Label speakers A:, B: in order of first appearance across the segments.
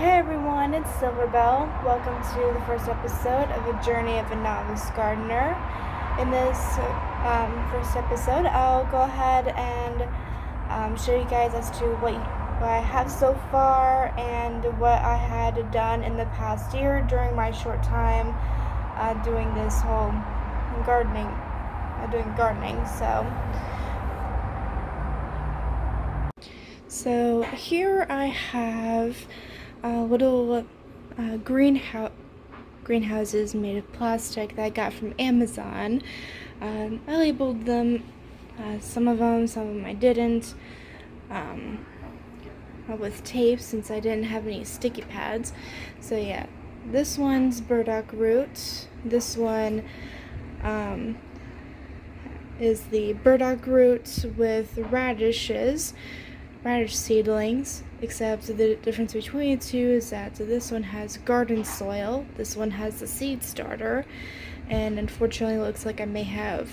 A: Hey everyone, it's Silverbell. Welcome to the first episode of A Journey of a Novice Gardener. In this first episode, I'll go ahead and show you guys as to what I have so far and what I had done in the past year during my short time doing this whole gardening. So here I have little greenhouses made of plastic that I got from Amazon. I labeled them, some of them I didn't, with tape since I didn't have any sticky pads. So yeah, this one's burdock root. This one is the burdock root with radish seedlings, except the difference between the two is that this one has garden soil, this one has the seed starter, and unfortunately it looks like I may have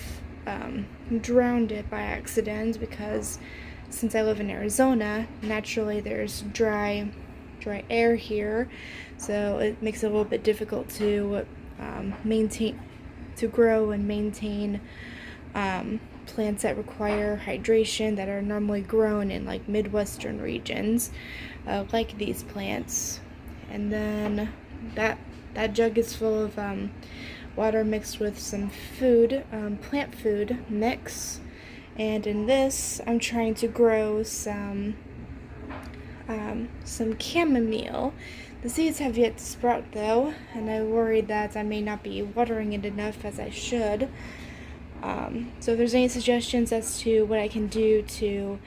A: drowned it by accident because since I live in Arizona, naturally there's dry air here, so it makes it a little bit difficult to grow and maintain plants that require hydration that are normally grown in like Midwestern regions, like these plants. And then that jug is full of water mixed with some food, plant food mix. And in this, I'm trying to grow some chamomile. The seeds have yet to sprout though, and I worry that I may not be watering it enough as I should. So if there's any suggestions as to what I can do to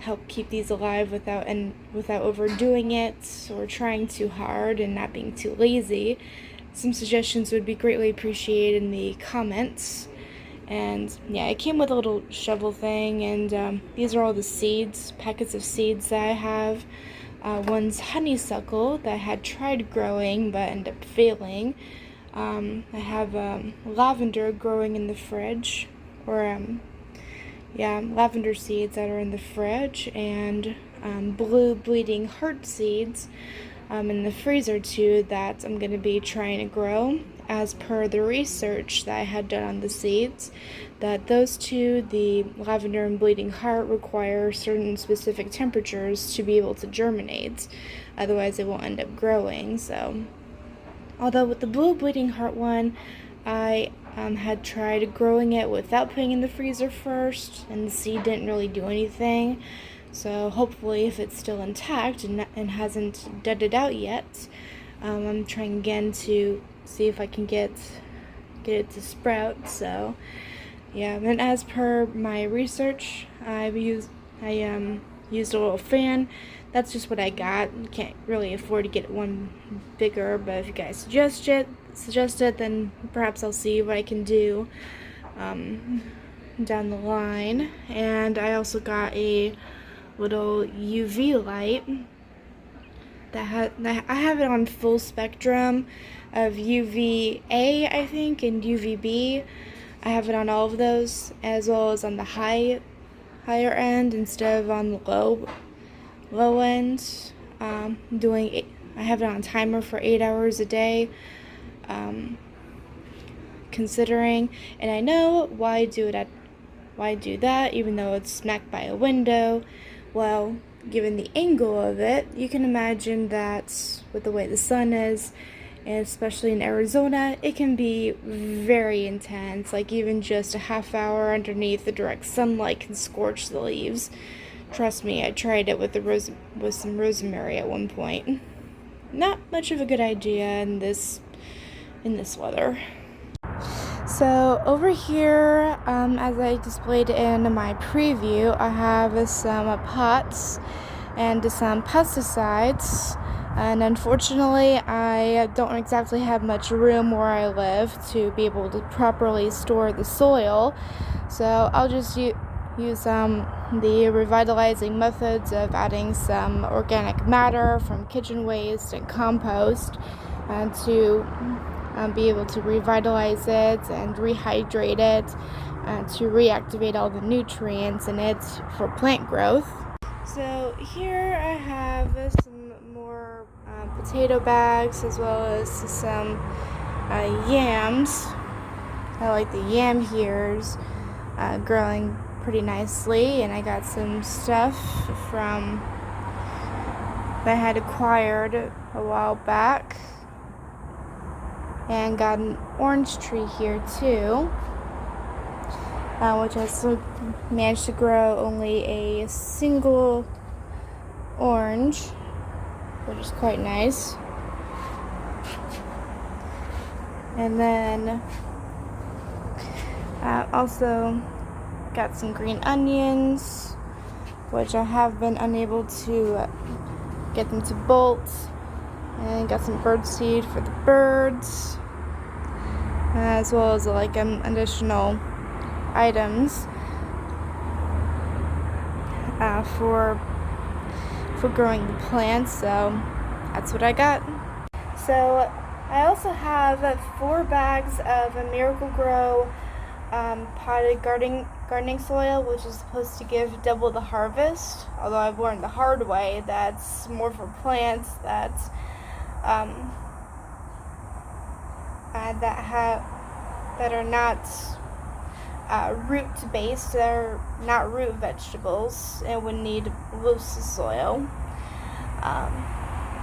A: help keep these alive without overdoing it or trying too hard and not being too lazy, some suggestions would be greatly appreciated in the comments. And yeah, it came with a little shovel thing, and these are all the seeds, packets of seeds that I have. One's honeysuckle that I had tried growing but ended up failing. I have lavender growing in the fridge, lavender seeds that are in the fridge, and blue bleeding heart seeds in the freezer too that I'm going to be trying to grow as per the research that I had done on the seeds, that those two, the lavender and bleeding heart, require certain specific temperatures to be able to germinate, otherwise it won't end up growing. So although with the blue bleeding heart one, I had tried growing it without putting it in the freezer first, and the seed didn't really do anything. So hopefully, if it's still intact and hasn't deaded out yet, I'm trying again to see if I can get it to sprout. So yeah, and as per my research, I used a little fan. That's just what I got. Can't really afford to get one bigger, but if you guys suggest it, then perhaps I'll see what I can do down the line. And I also got a little UV light that I have it on full spectrum of UVA, I think, and UVB. I have it on all of those, as well as on the higher end instead of on the low end. I have it on timer for 8 hours a day, considering, and I know why do that even though it's smack by a window. Well, given the angle of it, you can imagine that with the way the sun is, and especially in Arizona, it can be very intense. Like even just a half hour underneath the direct sunlight can scorch the leaves. Trust me, I tried it with some rosemary at one point. Not much of a good idea in this weather. So over here, as I displayed in my preview, I have some pots and some pesticides. And unfortunately, I don't exactly have much room where I live to be able to properly store the soil. So I'll just use the revitalizing methods of adding some organic matter from kitchen waste and compost to be able to revitalize it and rehydrate it to reactivate all the nutrients in it for plant growth. So here I have some more potato bags, as well as some yams. I like the yam here's growing pretty nicely, and I got some stuff from that I had acquired a while back, and got an orange tree here too, which has managed to grow only a single orange, which is quite nice. And then also got some green onions, which I have been unable to get them to bolt, and got some bird seed for the birds, as well as additional items for growing the plants. So that's what I got. So I also have 4 bags of a Miracle-Gro potted gardening soil, which is supposed to give double the harvest. Although I've learned the hard way that's more for plants that are not root based, that are not root vegetables, and would need loose soil,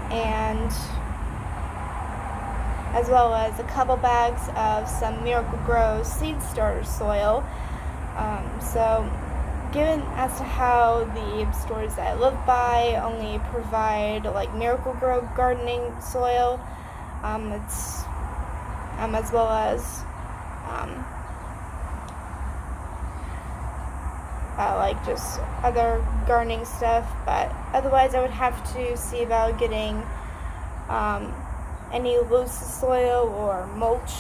A: and as well as a couple bags of some Miracle-Gro seed starter soil. So given as to how the stores that I live by only provide Miracle-Gro gardening soil, it's as well as just other gardening stuff, but otherwise I would have to see about getting any loose soil or mulch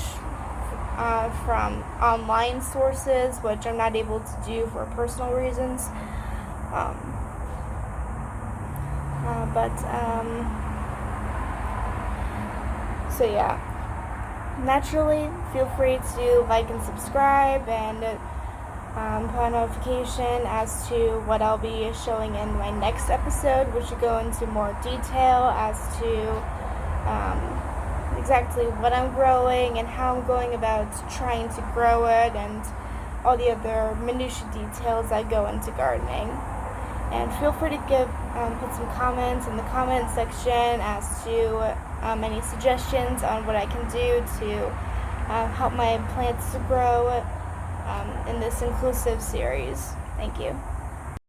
A: from online sources, which I'm not able to do for personal reasons. So yeah, naturally feel free to like and subscribe, and put a notification as to what I'll be showing in my next episode, which will go into more detail as to exactly what I'm growing and how I'm going about trying to grow it, and all the other minutiae details that go into gardening. And feel free to put some comments in the comment section as to any suggestions on what I can do to help my plants to grow in this inclusive series. Thank you.